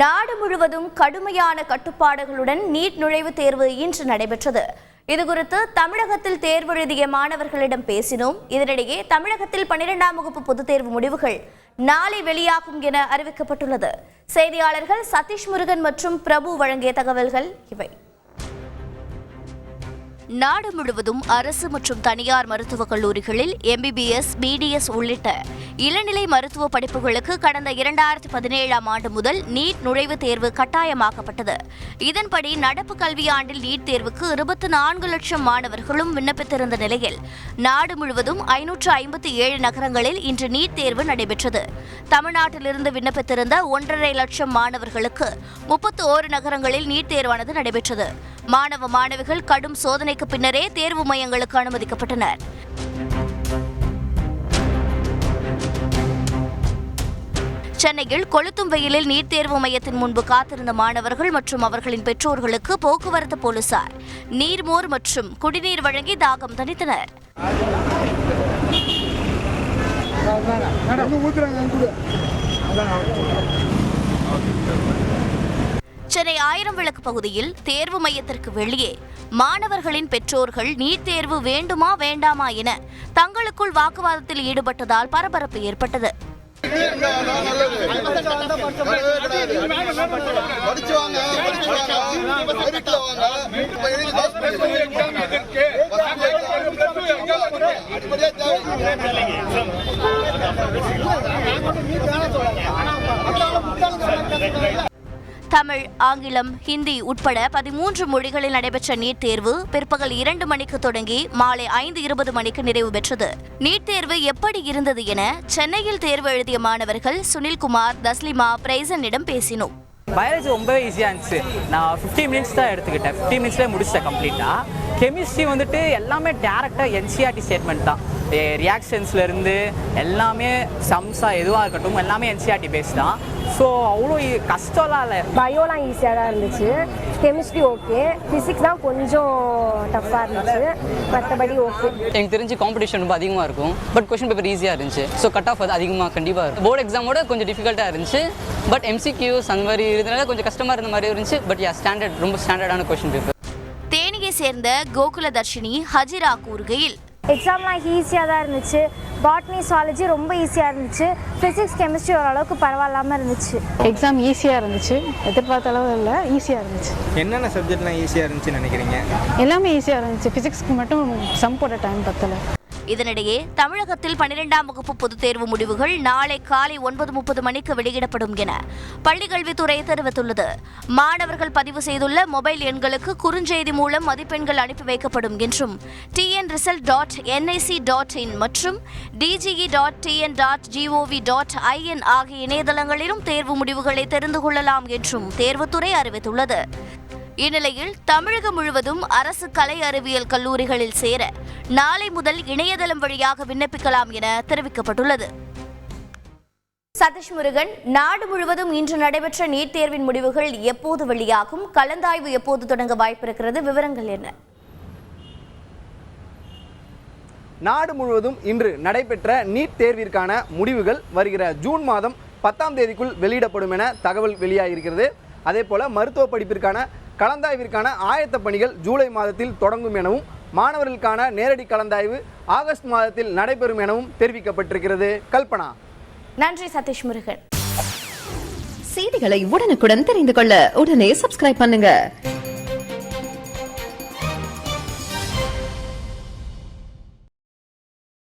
நாடு முழுவதும் கடுமையான கட்டுப்பாடுகளுடன் நீட் நுழைவுத் தேர்வு இன்று நடைபெற்றது. இதுகுறித்து தமிழகத்தில் தேர்வு எழுதிய மாணவர்களிடம் பேசினோம். இதனிடையே தமிழகத்தில் 12ஆம் வகுப்பு பொதுத் தேர்வு முடிவுகள் நாளை வெளியாகும் என அறிவிக்கப்பட்டுள்ளது. செய்தியாளர்கள் சதீஷ் முருகன் மற்றும் பிரபு வழங்கிய தகவல்கள் இவை. நாடு முழுவதும் அரசு மற்றும் தனியார் மருத்துவக் கல்லூரிகளில் MBBS, BDS உள்ளிட்ட இளநிலை மருத்துவ படிப்புகளுக்கு கடந்த 2017ஆம் ஆண்டு முதல் நீட் நுழைவுத் தேர்வு கட்டாயமாக்கப்பட்டது. இதன்படி நடப்பு கல்வியாண்டில் நீட் தேர்வுக்கு 24 லட்சம் மாணவர்களும் விண்ணப்பித்திருந்த நிலையில் நாடு முழுவதும் 557 நகரங்களில் இன்று நீட் தேர்வு நடைபெற்றது. தமிழ்நாட்டிலிருந்து விண்ணப்பித்திருந்த 1.5 லட்சம் மாணவர்களுக்கு 31 நகரங்களில் நீட் தேர்வானது நடைபெற்றது. மாணவ மாணவிகள் கடும் சோதனைக்கு பின்னரே தேர்வு மையங்களுக்கு அனுமதிக்கப்பட்டனர். சென்னையில் கொளுத்தும் வெயிலில் நீட் தேர்வு மையத்தின் முன்பு காத்திருந்த மாணவர்கள் மற்றும் அவர்களின் பெற்றோர்களுக்கு போக்குவரத்து போலீசார் நீர்மோர் மற்றும் குடிநீர் வழங்கி தாகம் தணித்தனர். சென்னை 1000 விளக்கு பகுதியில் தேர்வு மையத்திற்கு வெளியே மாணவர்களின் பெற்றோர்கள் நீட் தேர்வு வேண்டுமா வேண்டாமா என தங்களுக்குள் வாக்குவாதத்தில் ஈடுபட்டதால் பரபரப்பு ஏற்பட்டது. தமிழ், ஆங்கிலம், ஹிந்தி உட்பட 13 மொழிகளில் நடைபெற்ற நீட் தேர்வு பிற்பகல் 2 மணிக்கு தொடங்கி மாலை 5:20 மணிக்கு நிறைவு பெற்றது. நீட் தேர்வு எப்படி இருந்தது என சென்னையில் தேர்வு எழுதிய மாணவர்கள் சுனில்குமார், தஸ்லிமா, பிரைசனிடம் பேசினோம். பயாலஜி ரொம்பவே ஈஸியாக இருந்துச்சு. நான் 15 மினிட்ஸ் தான் எடுத்துக்கிட்டேன். 15 மினிட்ஸ்லேயே முடிச்சிட்டேன் கம்ப்ளீட்டாக. கெமிஸ்ட்ரி வந்துட்டு எல்லாமே டேரெக்டாக NCERT ஸ்டேட்மெண்ட் தான். ரியாக்ஷன்ஸ்லேருந்து எல்லாமே சம்ஸாக எதுவாக இருக்கட்டும் எல்லாமே NCERT பேஸ் தான். ஸோ அவ்வளோ கஷ்டம்லாம் இல்லை. பயோலாம் ஈஸியாக தான் இருந்துச்சு. கெமிஸ்ட்ரி ஓகே, ஃபிசிக்ஸ் தான் கொஞ்சம் டஃப்பாக இருந்துச்சு, மற்றபடி ஓகே. எனக்கு தெரிஞ்சு காம்படிஷன் ரொம்ப அதிகமாக இருக்கும், பட் கொஷின் பேப்பர் ஈஸியாக இருந்துச்சு. ஸோ கட் ஆஃப் அது அதிகமாக கண்டிப்பாக இருக்கும். போர்டு எக்ஸாமோட கொஞ்சம் டிஃபிகல்ட்டாக இருந்துச்சு, பட் MCQs அந்த மாதிரி இருந்தனால கொஞ்சம் கஷ்டமாக இருந்த மாதிரி இருந்துச்சு. பட் ஸ்டாண்டர்ட் ரொம்ப ஸ்டாண்டர்டான கொஷின் பேப்பர். தேனியை சேர்ந்த கோகுலதர்ஷினி ஹஜிரா கூறுகையில், எக்ஸாம்லாம் ஈஸியாக தான் இருந்துச்சு. பாட்னி, சுவாலஜி ரொம்ப ஈஸியாக இருந்துச்சு. ஃபிசிக்ஸ், கெமிஸ்ட்ரி ஓரளவுக்கு பரவாயில்லாமல் இருந்துச்சு. எக்ஸாம் ஈஸியாக இருந்துச்சு, எதிர்பார்த்த அளவு இல்லை, ஈஸியாக இருந்துச்சு. என்னென்ன சப்ஜெக்ட்லாம் ஈஸியாக இருந்துச்சுன்னு நினைக்கிறீங்க? எல்லாமே ஈஸியாக இருந்துச்சு. ஃபிசிக்ஸ்க்கு மட்டும் சம் போட டைம் பத்தலை. இதனிடையே தமிழகத்தில் 12ஆம் வகுப்பு பொதுத் தேர்வு முடிவுகள் நாளை காலை 9:30 மணிக்கு வெளியிடப்படும் என பள்ளிக்கல்வித்துறை தெரிவித்துள்ளது. மாணவர்கள் பதிவு செய்துள்ள மொபைல் எண்களுக்கு குறுஞ்செய்தி மூலம் மதிப்பெண்கள் அனுப்பி வைக்கப்படும் என்றும் tnresult.nic.in மற்றும் dge.tn.gov.in ஆகிய இணையதளங்களிலும் தேர்வு முடிவுகளை தெரிந்து கொள்ளலாம் என்றும் தேர்வுத்துறை அறிவித்துள்ளது. இந்நிலையில் தமிழகம் முழுவதும் அரசு கலை அறிவியல் கல்லூரிகளில் சேர நாளை முதல் இணையதளம் வழியாக விண்ணப்பிக்கலாம் என தெரிவிக்கப்பட்டுள்ளது. சதீஷ் முருகன், நாடு முழுவதும் இன்று நடைபெற்ற நீட் தேர்வின் முடிவுகள் எப்போது வெளியாகும்? கலந்தாய்வு எப்போது தொடங்க வாய்ப்பிருக்கிறது? விவரங்கள் என்ன? நாடு முழுவதும் இன்று நடைபெற்ற நீட் தேர்விற்கான முடிவுகள் வருகிற ஜூன் மாதம் 10ஆம் தேதிக்குள் வெளியிடப்படும் என தகவல் வெளியாகியிருக்கிறது. அதே போல மருத்துவ படிப்பிற்கான கலந்தாய்விற்கான ஆயத்த பணிகள் ஜூலை மாதத்தில் தொடங்கும் எனவும் மாணவர்களுக்கான நேரடி கலந்தாய்வு ஆகஸ்ட் மாதத்தில் நடைபெறும் எனவும் தெரிவிக்கப்பட்டிருக்கிறது. கல்பனா. நன்றி சதீஷ் முருகன். செய்திகளை உடனுக்குடன் தெரிந்து கொள்ள உடனே சப்ஸ்கிரைப் பண்ணுங்க.